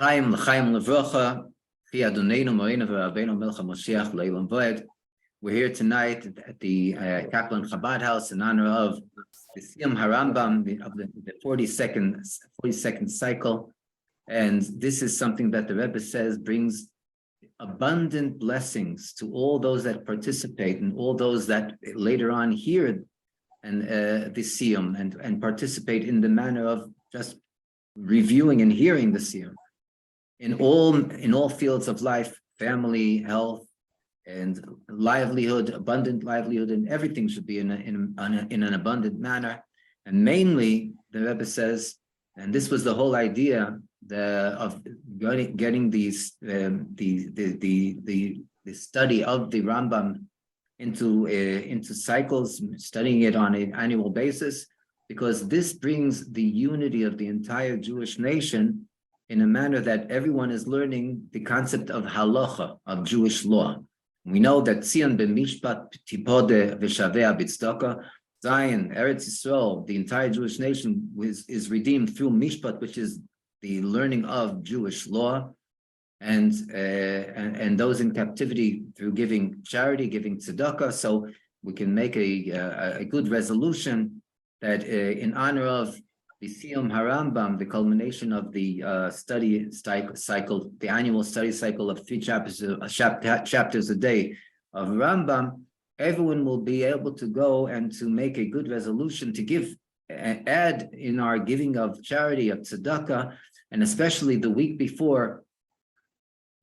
Chaim l'chaim levrocha, chi Adonenu Moreinu v'Rabbeinu Melech HaMoshiach Leilam Voed. We're here tonight at the Kaplan Chabad House in honor of the Siyum Ha'Rambam of the 42nd cycle, and this is something that the Rebbe says brings abundant blessings to all those that participate and all those that later on hear and the Siyum and participate in the manner of just reviewing and hearing the Siyum. In all fields of life, family, health, and livelihood, abundant livelihood, and everything should be in an abundant manner. And mainly, the Rebbe says, and this was the whole idea of getting the study of the Rambam into cycles, studying it on an annual basis, because this brings the unity of the entire Jewish nation in a manner that everyone is learning the concept of halacha, of Jewish law. We know that Tzion b'mishpat tipode v'shavea b'tzedakah, Zion, Eretz Yisrael, the entire Jewish nation is redeemed through mishpat, which is the learning of Jewish law, and those in captivity through giving charity, giving tzedakah. So we can make a good resolution that in honor of the Siyum Ha'Rambam, the culmination of the study cycle, the annual study cycle of 3 chapters a day of Rambam, everyone will be able to go and to make a good resolution to add in our giving of charity, of tzedakah, and especially the week before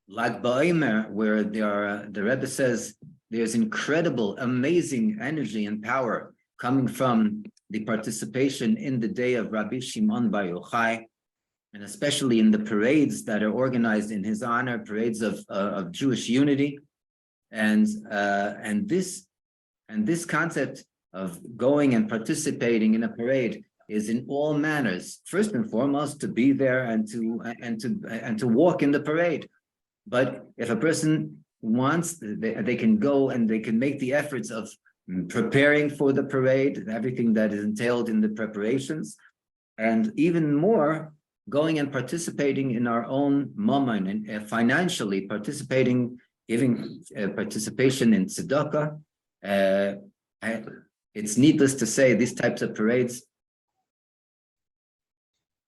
Lag BaOmer, where the Rebbe says there's incredible, amazing energy and power coming from the participation in the day of Rabbi Shimon Bar Yochai, and especially in the parades that are organized in his honor, parades of Jewish unity, and this concept of going and participating in a parade is in all manners. First and foremost, to be there and to walk in the parade. But if a person wants, they can go and they can make the efforts of preparing for the parade and everything that is entailed in the preparations, and even more, going and participating in our own Maimon and financially participating, giving participation in tzedakah. It's needless to say, these types of parades,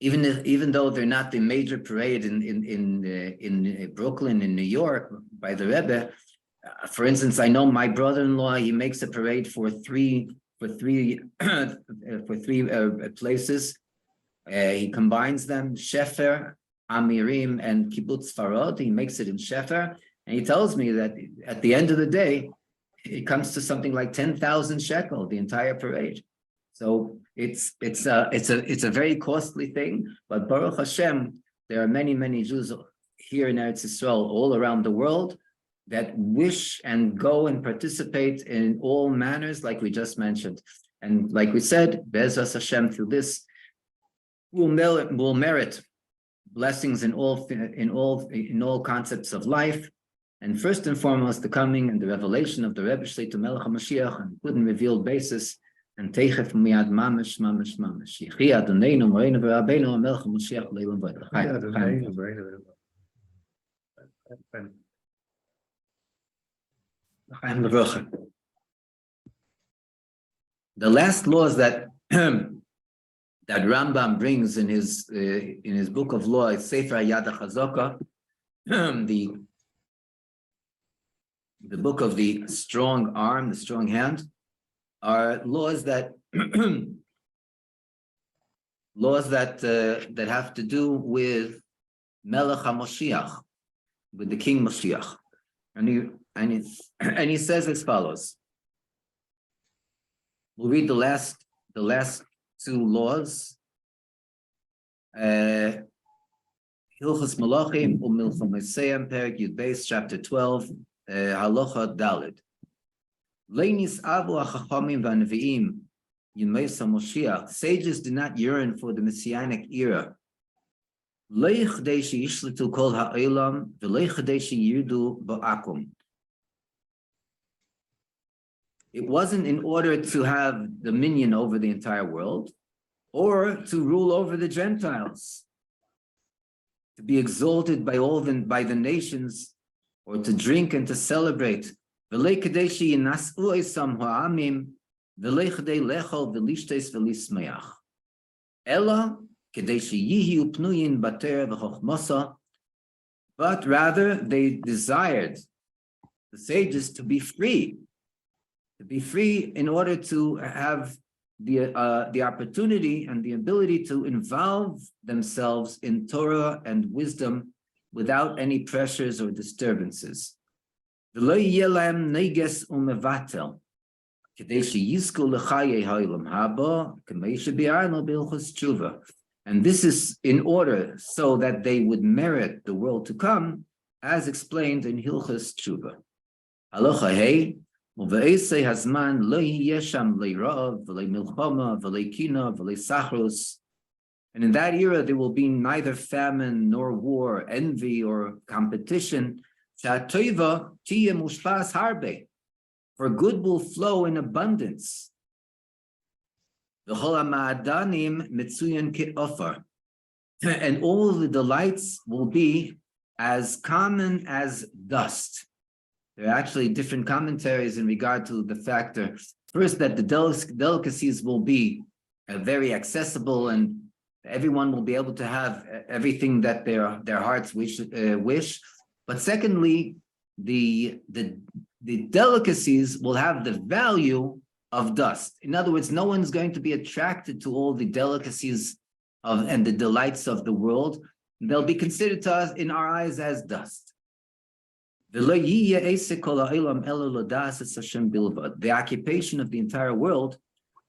even though they're not the major parade in Brooklyn, in New York, by the Rebbe. For instance, I know my brother-in-law, he makes a parade for three places. He combines them, Shefer, Amirim, and Kibbutz Farod. He makes it in Shefer, and he tells me that at the end of the day, it comes to something like 10,000 shekel, the entire parade. So it's a very costly thing, but Baruch Hashem, there are many Jews here in Eretz Yisrael, all around the world, that wish and go and participate in all manners, like we just mentioned. And like we said, Be'ezras Hashem, through this, will merit blessings in all concepts of life. And first and foremost, the coming and the revelation of the Rebbe Shleitu Melech HaMashiach on a good and revealed basis. And Teichef miyad mamash. Yechi Adonenu Moreinu v'Rabbeinu Melech HaMashiach Leilam Voed. The last laws that that Rambam brings in his book of law, Sefer Yad Ha'Chazaka, the book of the strong arm, the strong hand, are laws that that have to do with Melech HaMoshiach, with the King Mashiach, and he says as follows. We'll read the last 2 laws. Hilchos Malachim u'Milchomeseyim, Perek Yud Beis, chapter 12, Halacha Daled. Leinis avu hachachamim v'neviim Yimei Moshiach. Sages do not yearn for the messianic era. Lei chdei sheishlitu kol ha'olam v'lei chdei sheyirdu ba'akum. It wasn't in order to have dominion over the entire world, or to rule over the Gentiles, to be exalted by by the nations, or to drink and to celebrate. Ella but rather they desired, the sages, to be free in order to have the opportunity and the ability to involve themselves in Torah and wisdom without any pressures or disturbances. And this is in order so that they would merit the world to come, as explained in Hilchos Tshuva. Halacha Hey, and in that era there will be neither famine nor war, envy or competition. For good will flow in abundance. And all the delights will be as common as dust. There are actually different commentaries in regard to the factor. First, that the delicacies will be very accessible, and everyone will be able to have everything that their hearts wish. But secondly, the delicacies will have the value of dust. In other words, no one's going to be attracted to all the delicacies and the delights of the world. They'll be considered to us, in our eyes, as dust. The occupation of the entire world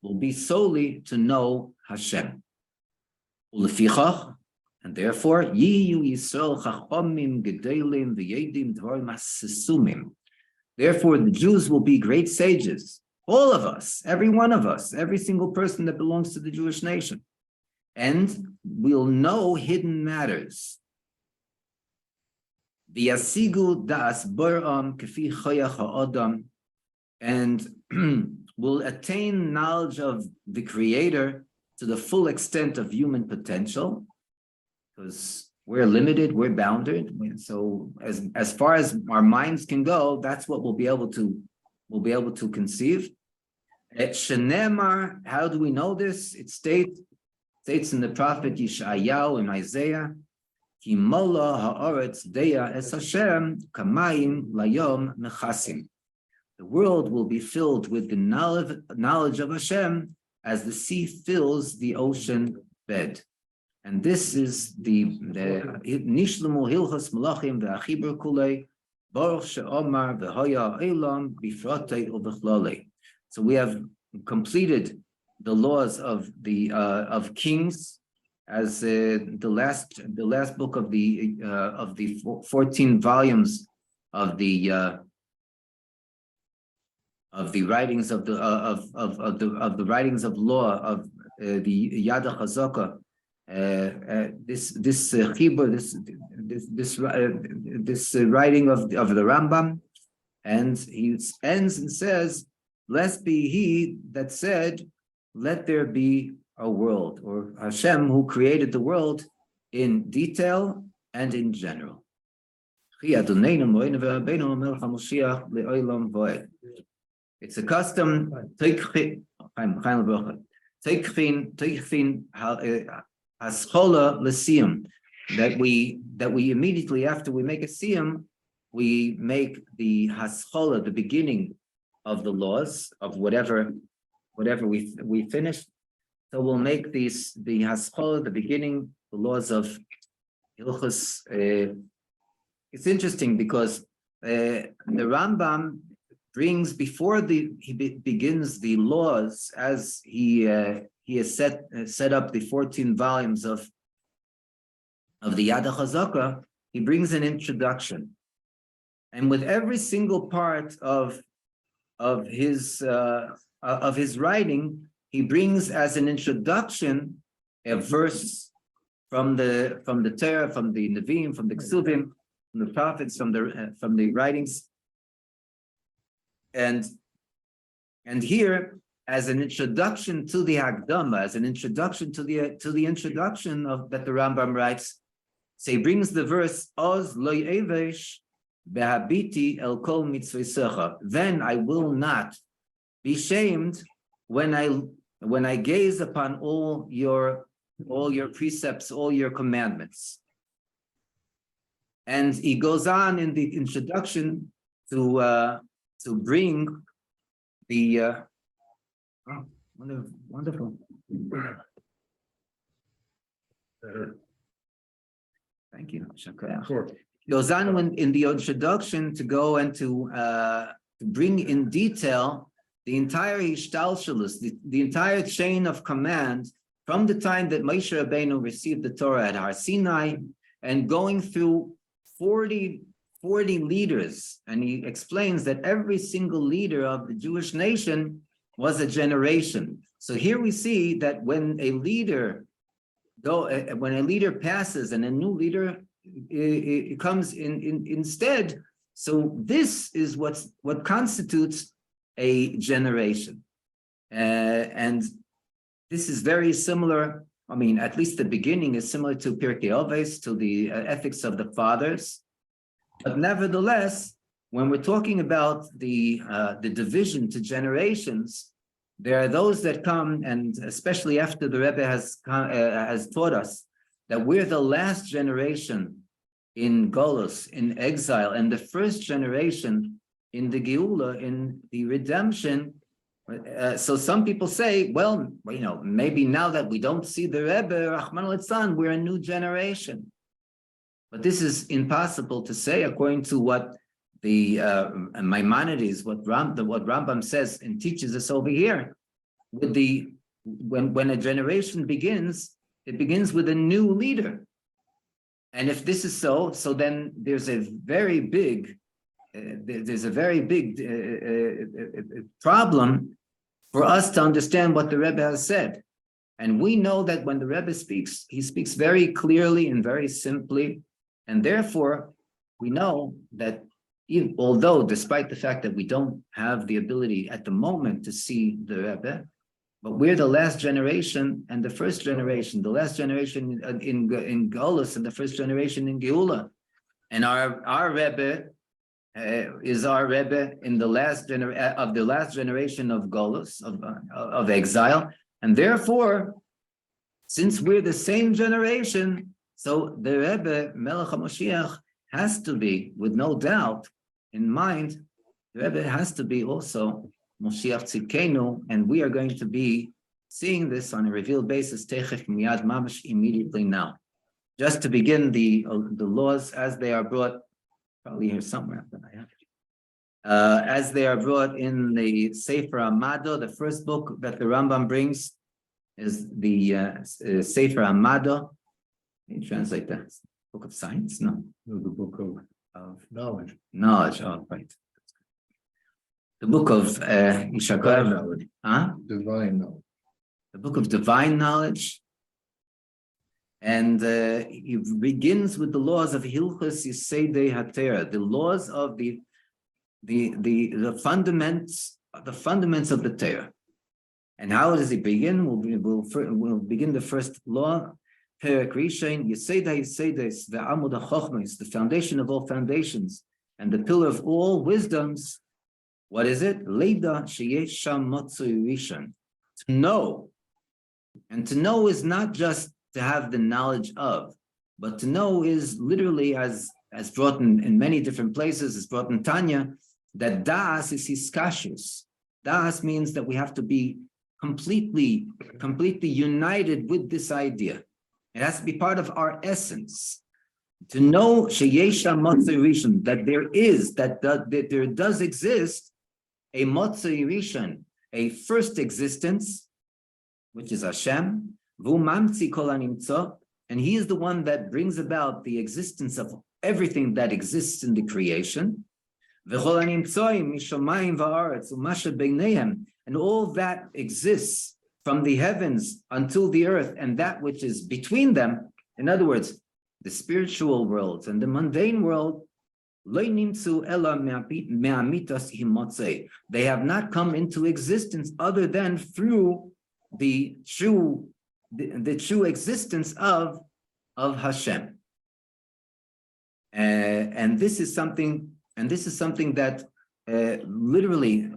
will be solely to know Hashem. And therefore, therefore the Jews will be great sages, all of us, every one of us, every single person that belongs to the Jewish nation, and we'll know hidden matters. And will attain knowledge of the Creator to the full extent of human potential, because we're limited, we're bounded. So as far as our minds can go, that's what we'll be able to conceive. Shenemar, how do we know this? It states in the prophet Yeshayahu in Isaiah, Ki mola ha'aretz deya es Hashem kamayim layom mechasim. The world will be filled with the knowledge of Hashem as the sea fills the ocean bed. And this is the Nishlamu Hilchos Malachim ve'achibur kulei Baruch she'omar ve'hoya elam bifratei u'bechlolei. So we have completed the laws of the of kings, as the last book of the 14 volumes of the writings of the writings of law of the Yad Ha'Chazaka. This writing of the Rambam, and he ends and says, "Blessed be he that said, let there be a world," or Hashem, who created the world in detail and in general. It's a custom that we immediately after we make a siyum, we make the haschola, the beginning of the laws of whatever we finished. So we'll make the haschola, the beginning, the laws of Hilchos. It's interesting because the Rambam brings, before he begins the laws, as he has set up the 14 volumes of the Yad Ha'Chazaka, he brings an introduction, and with every single part of his writing, he brings as an introduction a verse from the Torah, from the Nevi'im, from the Ksuvim, from the prophets, from the writings, and here as an introduction to the Hakdama, as an introduction to the introduction of that the Rambam writes. So he brings the verse, Oz lo yevesh behabiti el kol mitzvaysecha. Then I will not be shamed when I gaze upon all your precepts, all your commandments. And he goes on in the introduction to bring the wonderful. Thank you. Sure. Goes on in the introduction to go and to bring in detail the entire Ishtalshalus, the entire chain of command from the time that Moshe Rabbeinu received the Torah at Har Sinai and going through 40 leaders. And he explains that every single leader of the Jewish nation was a generation. So here we see that when a leader passes and a new leader it comes in instead, so this is what constitutes a generation. And this is very similar. I mean, at least the beginning is similar to Pirkei Avos, to the ethics of the fathers. But nevertheless, when we're talking about the division to generations, there are those that come, and especially after the Rebbe has taught us that we're the last generation in Golus, in exile, and the first generation in the Geula, in the redemption. So some people say, well, maybe now that we don't see the Rebbe, Rahman al-Litzlan, we're a new generation. But this is impossible to say according to what the Maimonides, what Rambam says and teaches us over here. When a generation begins, it begins with a new leader. And if this is so then there's a very big problem for us to understand what the Rebbe has said. And we know that when the Rebbe speaks, he speaks very clearly and very simply. And therefore, we know that although despite the fact that we don't have the ability at the moment to see the Rebbe, but we're the last generation and the first generation, the last generation in Golus and the first generation in Geula. And our Rebbe is our Rebbe in the last generation of Golus, of exile. And therefore, since we're the same generation, so the Rebbe, Melech HaMoshiach, has to be, with no doubt in mind, the Rebbe has to be also Moshiach Tzidkenu, and we are going to be seeing this on a revealed basis, Techef Miyad Mamash, immediately now. Just to begin the laws as they are brought, probably here somewhere, but I have it. As they are brought in the Sefer Amado, the first book that the Rambam brings is the Sefer Amado. Can you translate that? Book of science? No. No, the book of knowledge. Knowledge, oh, right. The book of Divine knowledge. Divine knowledge. The book of divine knowledge. And it begins with the laws of Hilchos Yiseidei HaTorah, the laws of the fundaments of the Torah. And how does it begin? We'll begin the first law. Perek Rishon, Yiseidei Yiseides, the Amud HaChochmos, the foundation of all foundations, and the pillar of all wisdoms. What is it? Leida sheyesh sham motzui rishon. To know. And to know is not just to have the knowledge of, but to know is literally, as brought in many different places, is brought in Tanya, that das is hiskashus. Das means that we have to be completely united with this idea. It has to be part of our essence. To know sheyesh sham motzui rishon, that there does exist a motzui rishon, a first existence, which is Hashem, v'hu mamtzi kol hanimtzo, and he is the one that brings about the existence of everything that exists in the creation, v'chol hanimtzoim mishamayim va'aretz u'ma shebeinehem, and all that exists from the heavens until the earth, and that which is between them. In other words, the spiritual world and the mundane world, They have not come into existence other than through the true existence of Hashem. And this is something that literally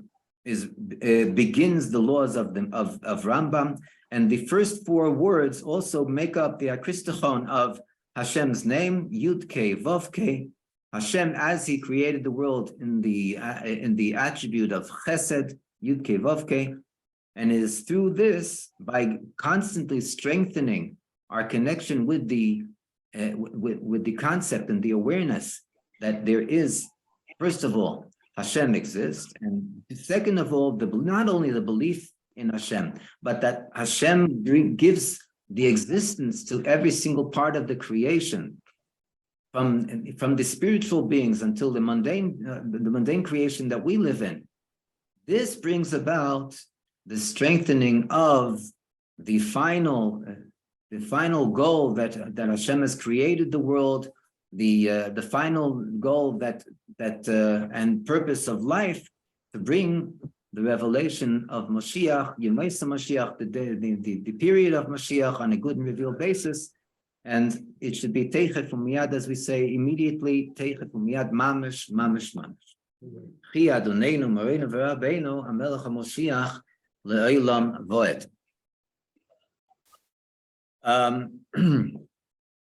begins the laws of Rambam, and the first four words also make up the akristochon of Hashem's name, Yud Kei Vav Kei. Hashem, as He created the world in the attribute of Chesed, Yud Kei Vav Kei, and it is through this, by constantly strengthening our connection with the concept and the awareness that there is, first of all, Hashem exists, and second of all, not only the belief in Hashem, but that Hashem gives the existence to every single part of the creation, from the spiritual beings until the mundane creation that we live in. This brings about the strengthening of the final goal that Hashem has created the world, the final goal that and purpose of life, to bring the revelation of Mashiach, Yemaisa Mashiach, the period of Mashiach on a good and revealed basis. And it should be teichet umiyad, as we say, immediately, teichet umiyad, mamish, mamish, mamish. Chi Adoneinu, Moreinu, V'Rabbeinu, HaMelech HaMoshiach, Le'olam Voed.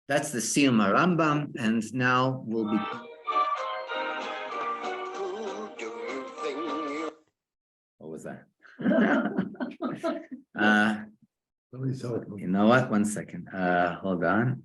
That's the Siyum Ha'Rambam, and now we'll be... What was that? You know what? One second. Hold on.